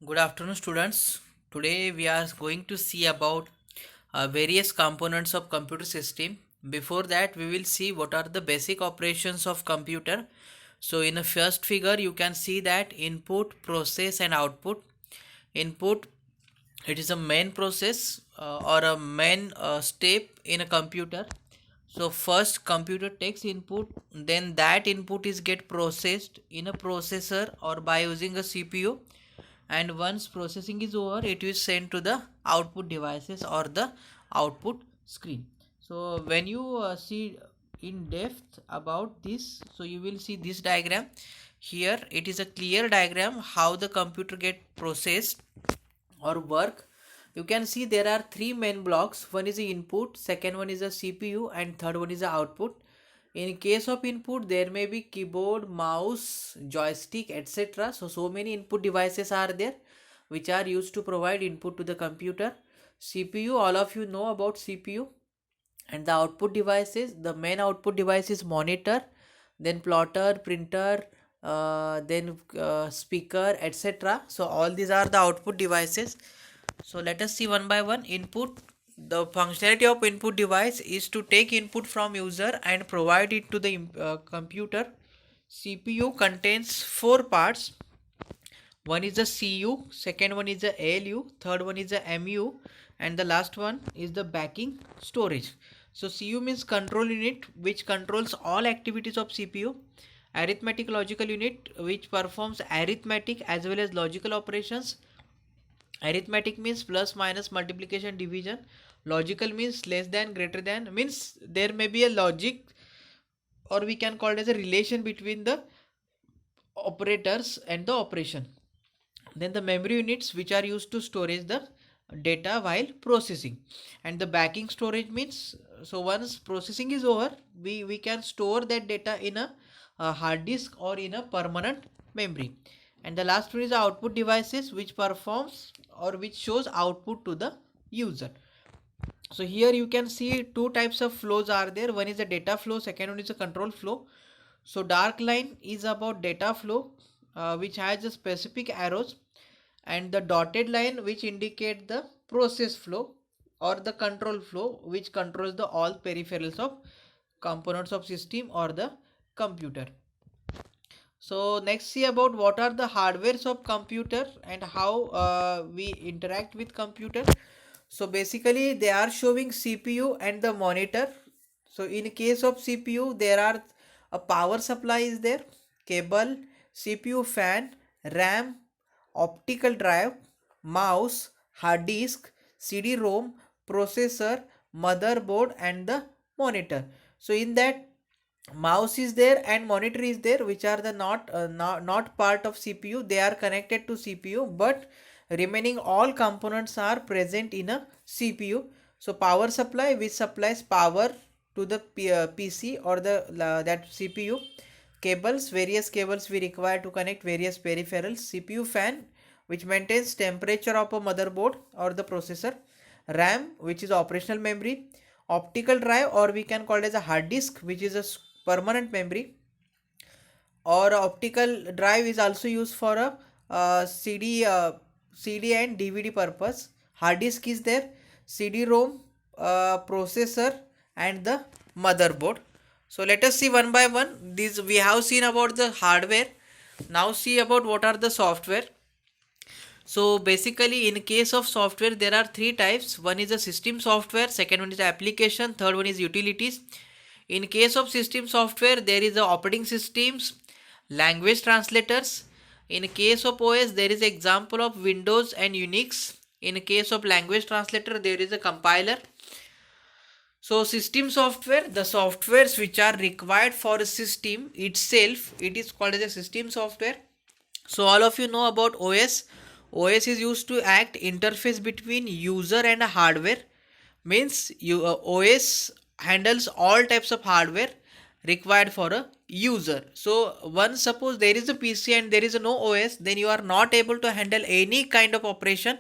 Good afternoon, students. Today we are going to see about various components of computer system. Before that, we will see what are the basic operations of computer. So, in the first figure, you can see that input, process, and output. Input, it is a main process or a main step in a computer. So first computer takes input, then that input is get processed in a processor or by using a CPU, and once processing is over it is sent to the output devices or the output screen. So when you see in depth about this, so you will see this diagram. Here it is a clear diagram how the computer get processed or work. You can see there are three main blocks. One is the input, second one is the CPU, and third one is the output. In case of input, there may be keyboard, mouse, joystick, etc. So many input devices are there which are used to provide input to the computer. CPU, all of you know about CPU. And the output devices, the main output device is monitor, then plotter, printer, then speaker, etc. So all these are the output devices. So let us see one by one. Input, the functionality of input device is to take input from user and provide it to the computer. CPU contains four parts. One is the CU, second one is the ALU, third one is the MU, and the last one is the backing storage. So CU means control unit, which controls all activities of CPU. Arithmetic logical unit, which performs arithmetic as well as logical operations. Arithmetic means plus, minus, multiplication, division. Logical means less than, greater than, means there may be a logic, or we can call it as a relation between the operators and the operation. Then the memory units, which are used to storage the data while processing. And the backing storage means, so once processing is over, we can store that data in a hard disk or in a permanent memory. And the last one is the output devices, which performs or which shows output to the user. So here you can see two types of flows are there. One is the data flow, second one is a control flow. So dark line is about data flow, which has a specific arrows, and the dotted line which indicate the process flow or the control flow, which controls the all peripherals of components of system or the computer. So next, see about what are the hardwares of computer and how we interact with computer. So basically they are showing CPU and the monitor. So in case of CPU, there are a power supply is there, cable, CPU fan, RAM, optical drive, mouse, hard disk, CD-ROM, processor, motherboard, and the monitor. So in that, mouse is there and monitor is there, which are the not part of CPU. They are connected to CPU, but remaining all components are present in a CPU. So power supply, which supplies power to the PC or the that CPU. Cables, various cables we require to connect various peripherals. CPU fan, which maintains temperature of a motherboard or the processor. RAM, which is operational memory. Optical drive, or we can call it as a hard disk, which is a permanent memory. Or optical drive is also used for a CD and DVD purpose. Hard disk is there, CD-ROM, processor, and the motherboard. So let us see one by one. These we have seen about the hardware. Now see about what are the software. So basically in case of software, there are three types. One is the system software, second one is application, third one is utilities. In case of system software, there is the operating systems, language translators. In case of OS, there is example of Windows and Unix. In case of language translator, there is a compiler. So system software, the softwares which are required for a system itself, it is called as a system software. So all of you know about OS. OS is used to act interface between user and a hardware. Means OS handles all types of hardware required for a user. So once suppose there is a PC and there is no OS, then you are not able to handle any kind of operation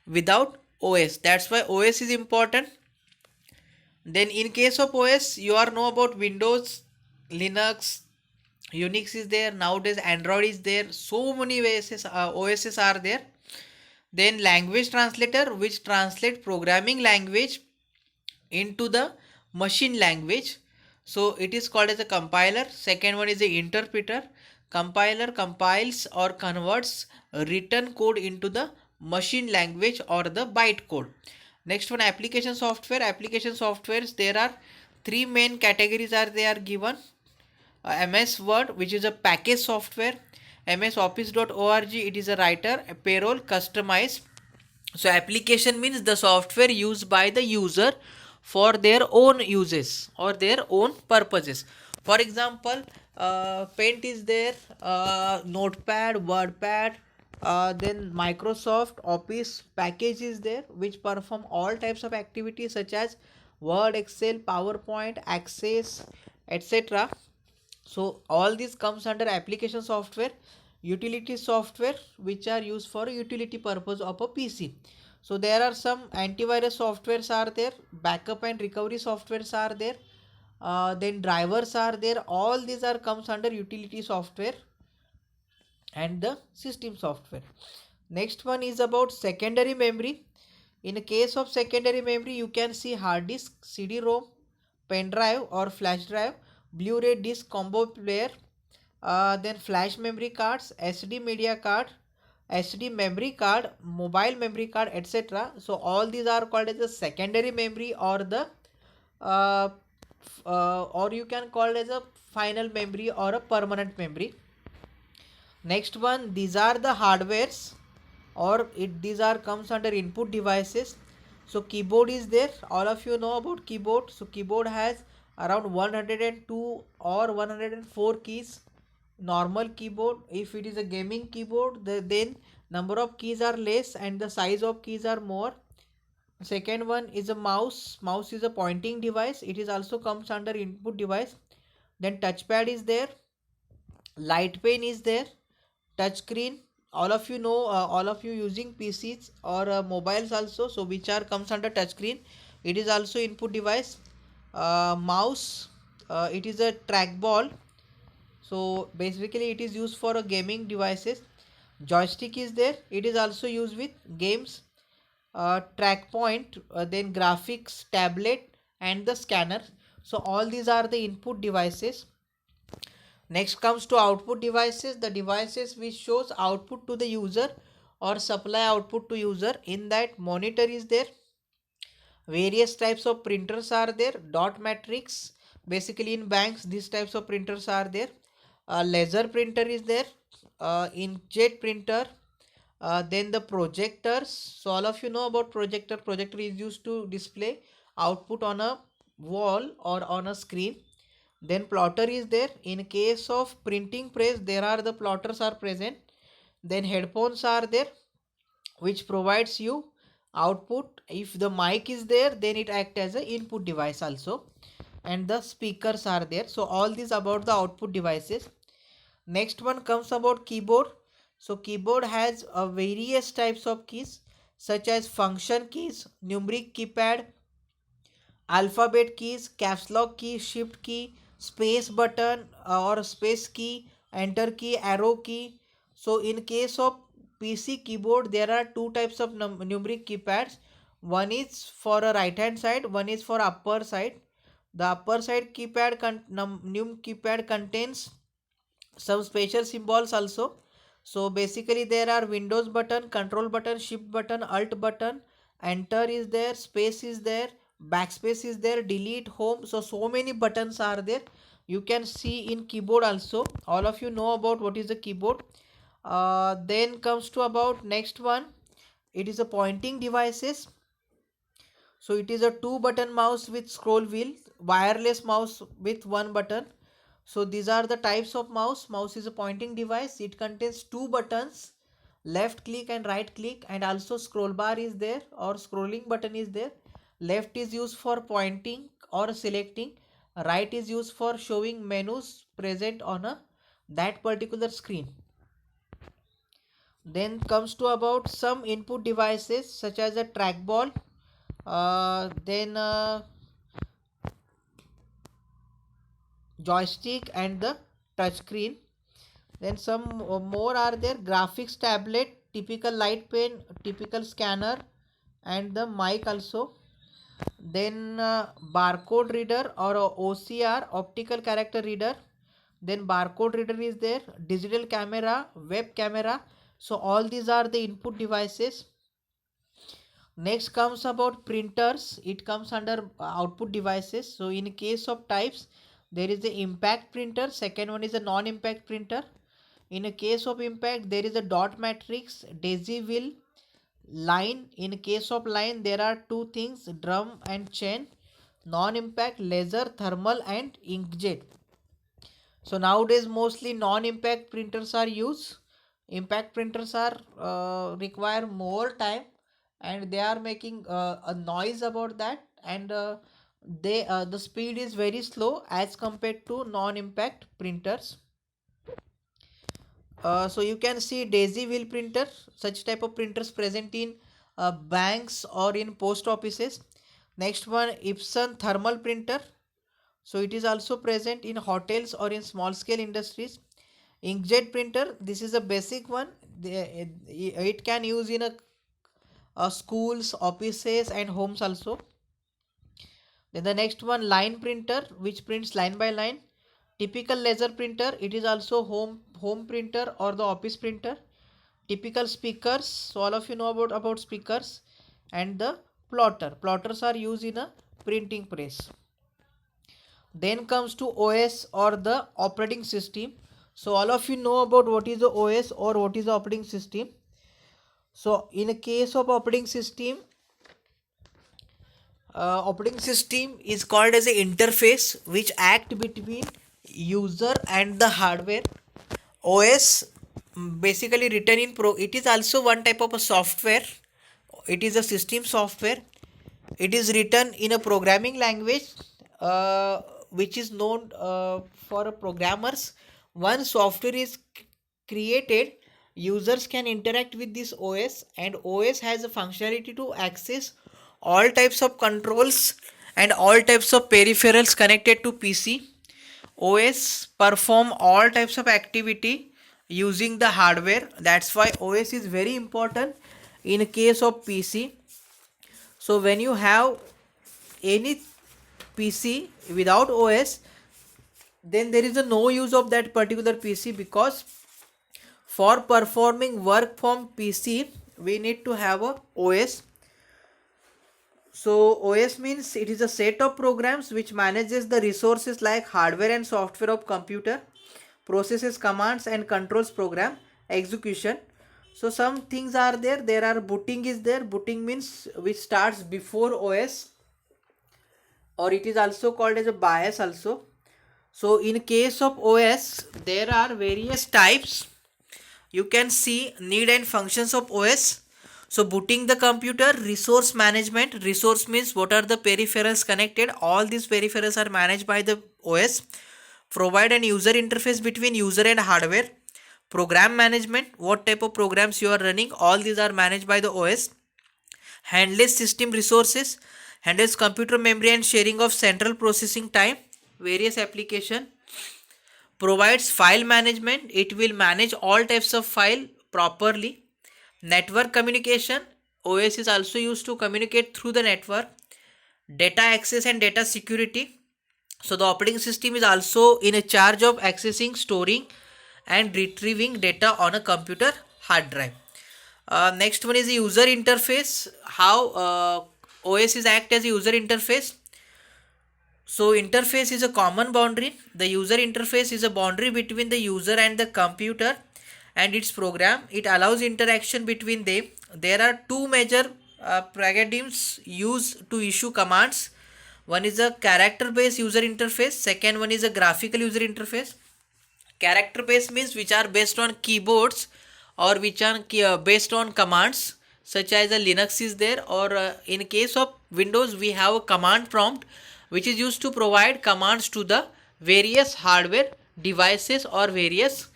without OS. That's why OS is important. Then in case of OS, you are know about Windows, Linux, Unix is there, nowadays Android is there, so many OSs are there. Then language translator, which translate programming language into the machine language, so it is called as a compiler. Second one is the interpreter. Compiler compiles or converts written code into the machine language or the byte code. Next one, application software. Application softwares, there are three main categories are they are given. MS Word, which is a package software. MS Office.org, it is a writer, a payroll, customize. So application means the software used by the user for their own uses or their own purposes. For example, Paint is there, Notepad, WordPad, then Microsoft Office package is there, which perform all types of activities such as Word, Excel, PowerPoint, Access, etc. So all this comes under application software. Utility software, which are used for utility purpose of a PC. So there are some antivirus softwares are there, backup and recovery softwares are there, then drivers are there. All these are comes under utility software and the system software. Next one is about secondary memory. In case of secondary memory, you can see hard disk, CD-ROM, pen drive or flash drive, Blu-ray disc combo player, then flash memory cards, SD media card, SD memory card, mobile memory card, etc. So all these are called as a secondary memory or the or you can call it as a final memory or a permanent memory. Next one, these are the hardwares or these are comes under input devices. So keyboard is there, all of you know about keyboard. So keyboard has around 102 or 104 keys. Normal keyboard, if it is a gaming keyboard, then number of keys are less and the size of keys are more. Second one is a mouse. Mouse is a pointing device, it is also comes under input device. Then touchpad is there, light pen is there, touch screen, all of you know, all of you using PCs or mobiles also, so which are comes under touch screen, it is also input device. Mouse, it is a trackball, so basically it is used for gaming devices. Joystick is there, it is also used with games. Track point, then graphics, tablet and the scanner. So all these are the input devices. Next comes to output devices, the devices which shows output to the user or supply output to user. In that, monitor is there, various types of printers are there, dot matrix, basically in banks these types of printers are there. Laser printer is there, inkjet printer, then the projectors. So all of you know about projector. Projector is used to display output on a wall or on a screen. Then plotter is there, in case of printing press there are the plotters are present. Then headphones are there, which provides you output. If the mic is there, then it acts as an input device also. And the speakers are there. So all these about the output devices. Next one comes about keyboard. So keyboard has various types of keys such as function keys, numeric keypad, alphabet keys, caps lock key, shift key, space button or space key, enter key, arrow key. So in case of PC keyboard, there are two types of numeric keypads. One is for a right hand side, one is for upper side. The upper side keypad num keypad contains some special symbols also. So basically there are Windows button, control button, shift button, alt button, enter is there, space is there, backspace is there, delete, home. So many buttons are there, you can see in keyboard also. All of you know about what is the keyboard. Then comes to about next one, it is a pointing devices. So it is a 2-button mouse with scroll wheel, wireless mouse with 1 button. So these are the types of mouse. Mouse is a pointing device, it contains 2 buttons, left click and right click, and also scroll bar is there or scrolling button is there. Left is used for pointing or selecting, right is used for showing menus present on that particular screen. Then comes to about some input devices such as a trackball, then joystick and the touchscreen. Then some more are there: graphics tablet, typical light pen, typical scanner, and the mic also. Then barcode reader or OCR, optical character reader. Then barcode reader is there, digital camera, web camera. So all these are the input devices. Next comes about printers. It comes under output devices. So in case of types, there is the impact printer. Second one is a non-impact printer. In a case of impact, there is a dot matrix, daisy wheel, line. In case of line, there are two things: drum and chain. Non-impact, laser, thermal, and inkjet. So nowadays mostly non-impact printers are used. Impact printers are require more time, and they are making a noise about that, and the speed is very slow as compared to non-impact printers. So you can see daisy wheel printer. Such type of printers present in banks or in post offices. Next one, Epson thermal printer. So it is also present in hotels or in small scale industries. Inkjet printer, this is a basic one. It can use in a schools, offices, and homes also. Then the next one, line printer, which prints line by line. Typical laser printer, it is also home printer or the office printer. Typical speakers, so all of you know about speakers. And the plotters are used in a printing press. Then comes to OS or the operating system. So all of you know about what is the OS or what is the operating system. So in a case of operating system is called as an interface which act between user and the hardware. OS basically written in it is also one type of a software. It is a system software. It is written in a programming language which is known for programmers. Once software is created, users can interact with this OS, and OS has a functionality to access all types of controls and all types of peripherals connected to PC. OS perform all types of activity using the hardware. That's why OS is very important in case of PC. So when you have any PC without OS, then there is no use of that particular PC, because for performing work from PC we need to have a OS. So OS means it is a set of programs which manages the resources like hardware and software of computer, processes commands and controls program execution. So some things are there. There are booting is there. Booting means which starts before OS, or it is also called as a BIOS also. So in case of OS, there are various types. You can see need and functions of OS. So booting the computer, resource management. Resource means what are the peripherals connected. All these peripherals are managed by the OS. Provide an user interface between user and hardware. Program management, what type of programs you are running, all these are managed by the OS. Handles system resources, handles computer memory and sharing of central processing time, various application. Provides file management, it will manage all types of file properly. Network communication, OS is also used to communicate through the network. Data access and data security, so the operating system is also in a charge of accessing, storing and retrieving data on a computer hard drive. Next one is the user interface. How OS is act as a user interface. So interface is a common boundary. The user interface is a boundary between the user and the computer and its program. It allows interaction between them. There are two major paradigms used to issue commands. One is a character based user interface. Second one is a graphical user interface. Character based means which are based on keyboards or which are based on commands, such as a Linux is there, or in case of Windows we have a command prompt which is used to provide commands to the various hardware devices or various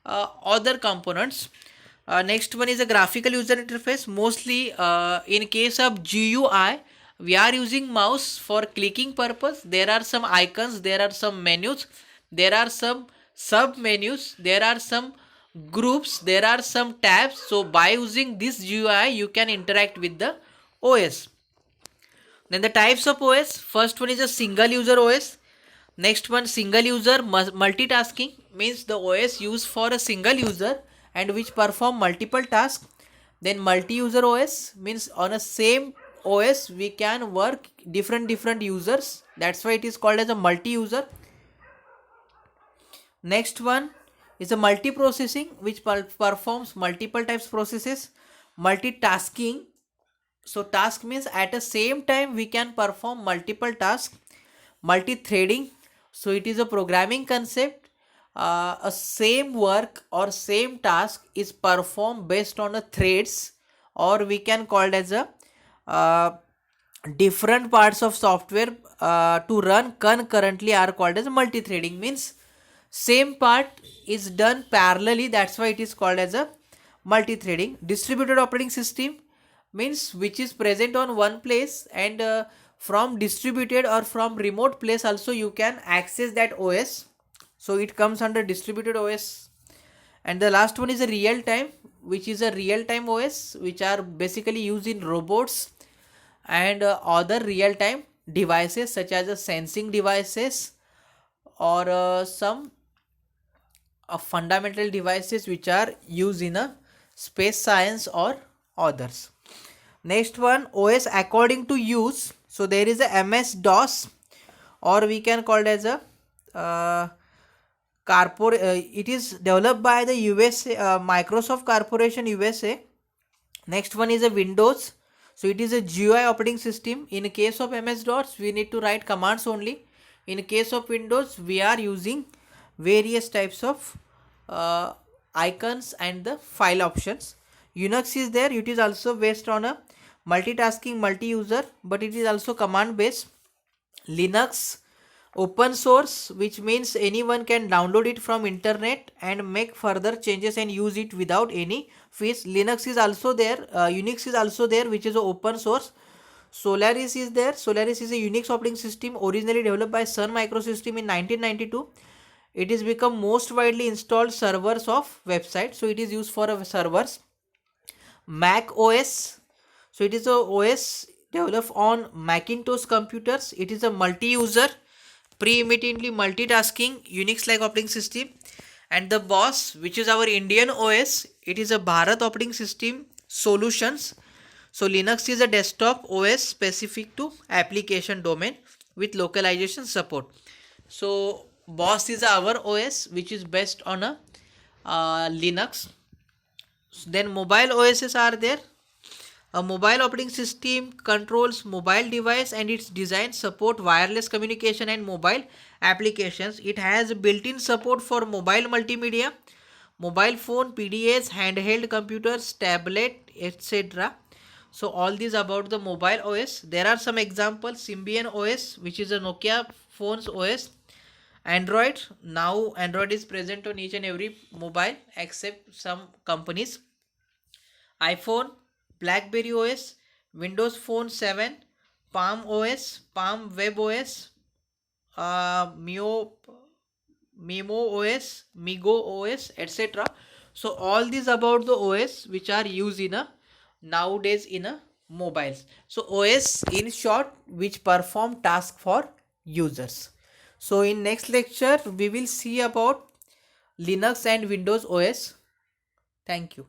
other components. Next one is a graphical user interface. Mostly in case of GUI we are using mouse for clicking purpose. There are some icons, there are some menus, there are some sub menus, there are some groups, there are some tabs. So by using this GUI you can interact with the OS. Then the types of OS, first one is a single user OS. Next one, single user multitasking, means the OS used for a single user and which perform multiple tasks. Then multi-user OS means on a same OS we can work different users. That's why it is called as a multi-user. Next one is a multi-processing, which performs multiple types processes. Multitasking, so task means at the same time we can perform multiple tasks. Multi-threading, so it is a programming concept. A same work or same task is performed based on a threads, or we can call it as a different parts of software to run concurrently are called as multi-threading, means same part is done parallelly, that's why it is called as a multi-threading. Distributed operating system means which is present on one place, and from distributed or from remote place also you can access that OS, so it comes under distributed OS. And the last one is a real time, which is a real time OS, which are basically used in robots and other real time devices such as sensing devices, or some fundamental devices which are used in a space science or others. Next one, OS according to use. So there is a MS DOS, or we can call it as a it is developed by the USA, Microsoft Corporation USA. Next one is a Windows, so it is a GUI operating system. In case of MS DOS we need to write commands only. In case of Windows we are using various types of icons and the file options. Unix is there, it is also based on a multitasking multi-user, but it is also command based. Linux, open source, which means anyone can download it from internet and make further changes and use it without any fees. Linux is also there, Unix is also there, which is open source. Solaris is there. Solaris is a Unix operating system originally developed by Sun Microsystem in 1992. It is become most widely installed servers of website, so it is used for servers. Mac OS, so it is a OS developed on Macintosh computers. It is a multi-user, pre-eminently multitasking Unix-like operating system. And the BOSS, which is our Indian OS, it is a Bharat operating system solutions. So Linux is a desktop OS specific to application domain with localization support. So BOSS is our OS which is based on a Linux. Then mobile OSs are there. A mobile operating system controls mobile device and its design support wireless communication and mobile applications. It has built-in support for mobile multimedia, mobile phone, PDAs, handheld computers, tablet, etc. So all these about the mobile OS. There are some examples. Symbian OS, which is a Nokia phones OS. Android, now Android is present on each and every mobile except some companies. iPhone, BlackBerry OS, Windows Phone 7, Palm OS, Palm Web OS, Mio OS, Migo OS, etc. So all these about the OS which are used in a nowadays in a mobiles. So OS in short which perform task for users. So in next lecture we will see about Linux and Windows OS. Thank you.